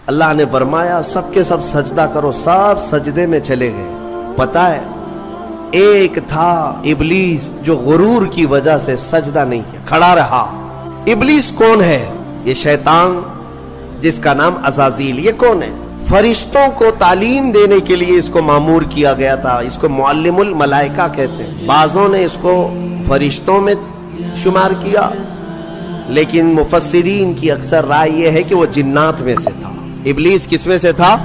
اللہ نے فرمایا سب کے سب سجدہ کرو، سب سجدے میں چلے گئے۔ پتہ ہے ایک تھا ابلیس جو غرور کی وجہ سے سجدہ نہیں کیا، کھڑا رہا۔ ابلیس کون ہے؟ یہ شیطان جس کا نام عزازیل۔ یہ کون ہے؟ فرشتوں کو تعلیم دینے کے لیے اس کو مامور کیا گیا تھا، اس کو معلم الملائکہ کہتے ہیں۔ بعضوں نے اس کو فرشتوں میں شمار کیا، لیکن مفسرین کی اکثر رائے یہ ہے کہ وہ جنات میں سے تھا۔ ابلیس کس میں سے تھا؟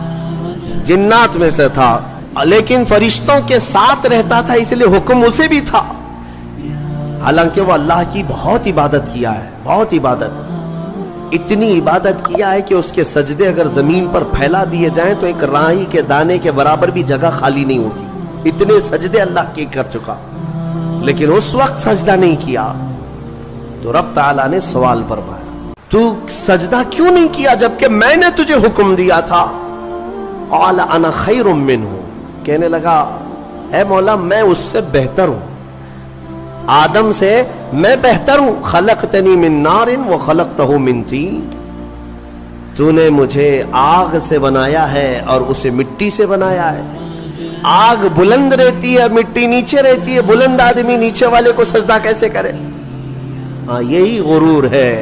جنات میں سے تھا، لیکن فرشتوں کے ساتھ رہتا تھا، اس لیے حکم اسے بھی تھا۔ حالانکہ وہ اللہ کی بہت عبادت کیا ہے، بہت عبادت، اتنی عبادت کیا ہے کہ اس کے سجدے اگر زمین پر پھیلا دیے جائیں تو ایک رائی کے دانے کے برابر بھی جگہ خالی نہیں ہوگی، اتنے سجدے اللہ کے کر چکا، لیکن اس وقت سجدہ نہیں کیا۔ تو رب تعالیٰ نے سوال فرمایا تو سجدہ کیوں نہیں کیا جبکہ میں نے تجھے حکم دیا تھا؟ قال انا خیر منہ، کہنے لگا اے مولا میں اس سے بہتر ہوں، آدم سے میں بہتر ہوں۔ خلقتنی من نار وخلقتہ من طین، تو نے مجھے آگ سے بنایا ہے اور اسے مٹی سے بنایا ہے۔ آگ بلند رہتی ہے، مٹی نیچے رہتی ہے، بلند آدمی نیچے والے کو سجدہ کیسے کرے؟ ہاں یہی غرور ہے۔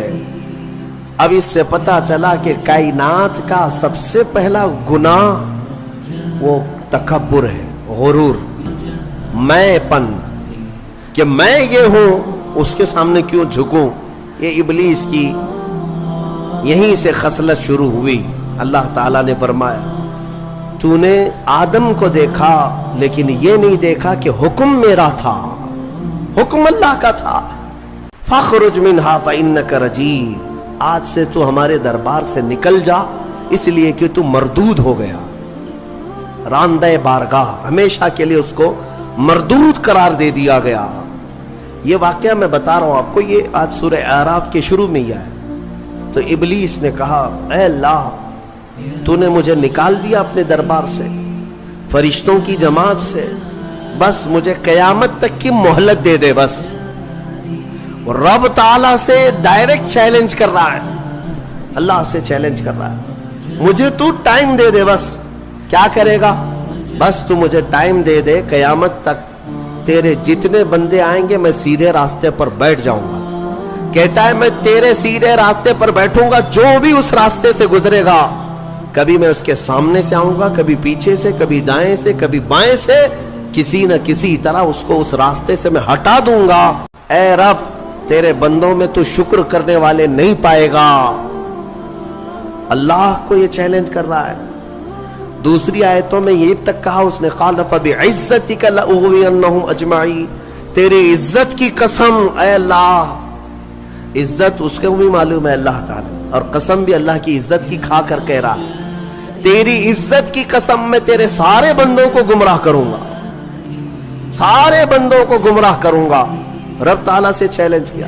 اب اس سے پتا چلا کہ کائنات کا سب سے پہلا گناہ وہ تکبر ہے، غرور، میں پن، کہ میں یہ ہوں اس کے سامنے کیوں جھکوں۔ یہ ابلیس کی یہیں سے خصلت شروع ہوئی۔ اللہ تعالیٰ نے فرمایا تو نے آدم کو دیکھا لیکن یہ نہیں دیکھا کہ حکم میرا تھا، حکم اللہ کا تھا۔ فاخرج منہا فإنک رجیم، آج سے تو ہمارے دربار سے نکل جا، اس لیے کہ تو مردود ہو گیا، راندہ بارگاہ، ہمیشہ کے لیے اس کو مردود قرار دے دیا گیا۔ یہ واقعہ میں بتا رہا ہوں آپ کو، یہ آج سورہ اعراف کے شروع میں ہی ہے۔ تو ابلیس نے کہا اے اللہ تو نے مجھے نکال دیا اپنے دربار سے، فرشتوں کی جماعت سے، بس مجھے قیامت تک کی مہلت دے دے بس۔ رب تعالیٰ سے ڈائریکٹ چیلنج کر رہا ہے، اللہ سے چیلنج کر رہا ہے، مجھے تو ٹائم دے دے بس۔ کیا کرے گا؟ بس تو مجھے ٹائم دے دے، قیامت تک تیرے جتنے بندے آئیں گے میں سیدھے راستے پر بیٹھ جاؤں گا۔ کہتا ہے میں تیرے سیدھے راستے پر بیٹھوں گا، جو بھی اس راستے سے گزرے گا، کبھی میں اس کے سامنے سے آؤں گا، کبھی پیچھے سے، کبھی دائیں سے، کبھی بائیں سے، کسی نہ کسی طرح اس کو اس راستے سے میں ہٹا دوں گا۔ اے رب تیرے بندوں میں تو شکر کرنے والے نہیں پائے گا۔ اللہ کو یہ چیلنج کر رہا ہے۔ دوسری آیتوں میں یہ تک کہا اس نے قال فبعزتک لاغوینہم اجمعین، تیری عزت کی قسم اے اللہ، عزت اس کو بھی معلوم ہے اللہ تعالی، اور قسم بھی اللہ کی عزت کی کھا کر کہہ رہا ہے، تیری عزت کی قسم میں تیرے سارے بندوں کو گمراہ کروں گا، سارے بندوں کو گمراہ کروں گا۔ رب تعالیٰ سے چیلنج کیا،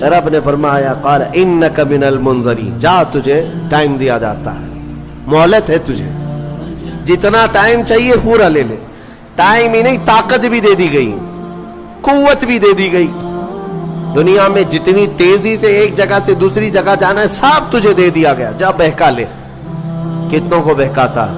رب نے فرمایا قال انک من المنظرین، جا تجھے ٹائم دیا جاتا ہے، مہلت ہے تجھے، جتنا ٹائم چاہیے پورا لے لے۔ ٹائم ہی نہیں طاقت بھی دے دی گئی، قوت بھی دے دی گئی، دنیا میں جتنی تیزی سے ایک جگہ سے دوسری جگہ جانا ہے سب تجھے دے دیا گیا، جا بہکا لے۔ کتنوں کو بہکاتا ہے؟